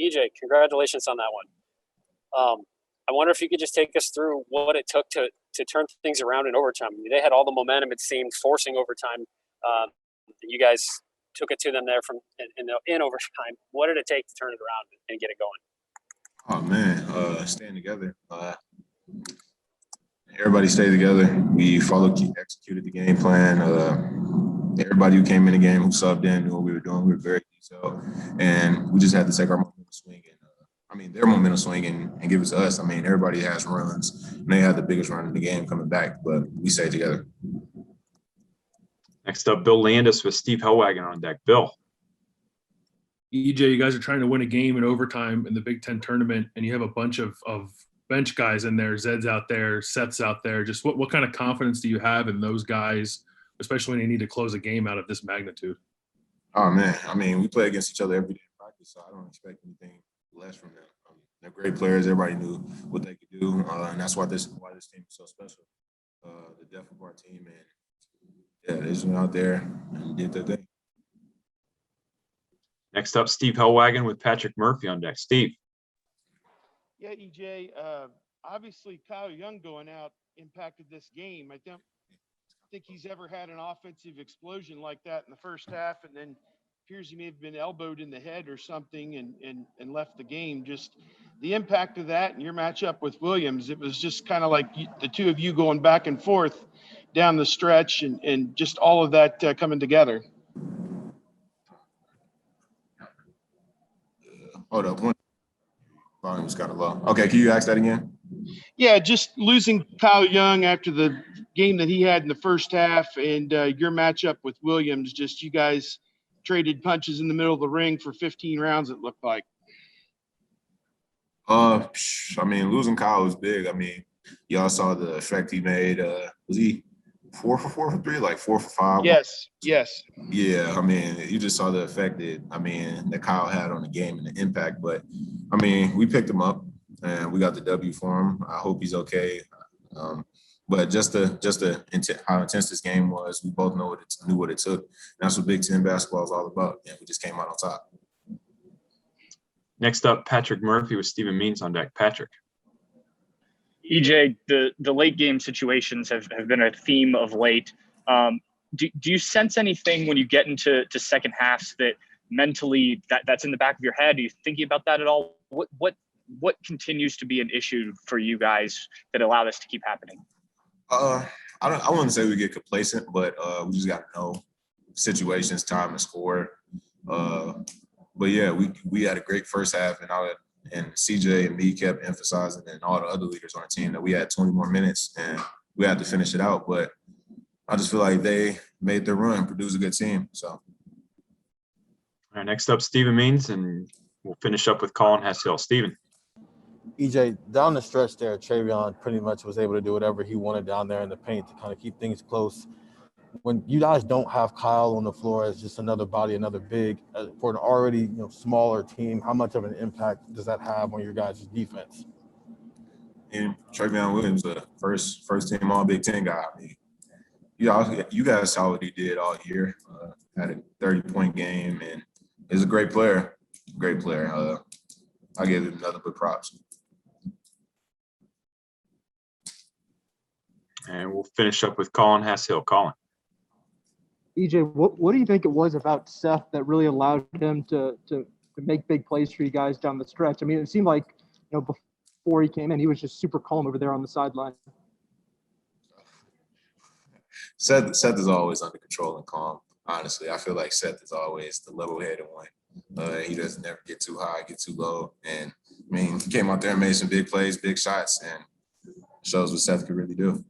EJ, congratulations on that one. I wonder if you could just take us through what it took to turn things around in overtime. I mean, they had all the momentum, it seemed, forcing overtime. You guys took it to them there in overtime. What did it take to turn it around and get it going? Oh, man, staying together. Everybody stayed together. We executed the game plan. Everybody who came in the game, who subbed in, knew what we were doing. We were very detailed, and we just had to take our momentum swing and their momentum swing and give it to us. I mean, everybody has runs, and they had the biggest run in the game coming back, but we stayed together. Next up, Bill Landis with Steve Hellwagon on deck. Bill. EJ, you guys are trying to win a game in overtime in the Big Ten tournament, and you have a bunch of bench guys in there. Zed's out there, Seth's out there. Just what kind of confidence do you have in those guys, especially when you need to close a game out of this magnitude? Oh, man. I mean, we play against each other every day in practice, so I don't expect anything less from them. They're great players. Everybody knew what they could do, and that's why this team is so special. The depth of our team, and they just went out there and did their thing. Next up, Steve Hellwagon with Patrick Murphy on deck. Steve. Yeah, EJ, obviously Kyle Young going out impacted this game. I don't think he's ever had an offensive explosion like that in the first half, and then appears he may have been elbowed in the head or something and left the game. Just the impact of that and your matchup with Williams, it was just kind of like the two of you going back and forth down the stretch and just all of that coming together. Hold up. Volume was kind of low. Okay, can you ask that again? Yeah, just losing Kyle Young after the game that he had in the first half and your matchup with Williams, just you guys traded punches in the middle of the ring for 15 rounds, it looked like. I mean, losing Kyle was big. I mean, y'all saw the effect he made. Was he 4 for 3, like 4 for 5? Yes. Yeah, I mean, you just saw the effect that Kyle had on the game and the impact. But, I mean, we picked him up, and we got the W for him. I hope he's okay. But just how intense this game was, we both knew what it took. And that's what Big Ten basketball is all about, and we just came out on top. Next up, Patrick Murphy with Stephen Means on deck. Patrick. EJ, the late game situations have been a theme of late. Do you sense anything when you get into second halves that mentally that's in the back of your head? Are you thinking about that at all? What continues to be an issue for you guys that allow this to keep happening? I wouldn't say we get complacent, but we just got to know situations, time to score. But yeah, we had a great first half, and CJ and me kept emphasizing, and all the other leaders on the team, that we had 20 more minutes and we had to finish it out. But I just feel like they made their run. Purdue's a good team. So. All right, next up, Stephen Means, and we'll finish up with Colin Hess-Hill. Stephen. EJ, down the stretch there, Travion pretty much was able to do whatever he wanted down there in the paint to kind of keep things close. When you guys don't have Kyle on the floor as just another body, another big, for an already smaller team, how much of an impact does that have on your guys' defense? And Travion Williams, the first team All Big Ten guy. I mean, you guys saw what he did all year. Had a 30-point game, and he's a great player. Great player. I'll give him another good props. And we'll finish up with Colin Hess-Hill. Colin. EJ, what do you think it was about Seth that really allowed him to make big plays for you guys down the stretch? I mean, it seemed like, before he came in, he was just super calm over there on the sideline. Seth is always under control and calm. Honestly, I feel like Seth is always the level-headed one. He doesn't ever get too high, get too low. And, I mean, he came out there and made some big plays, big shots, and shows what Seth could really do.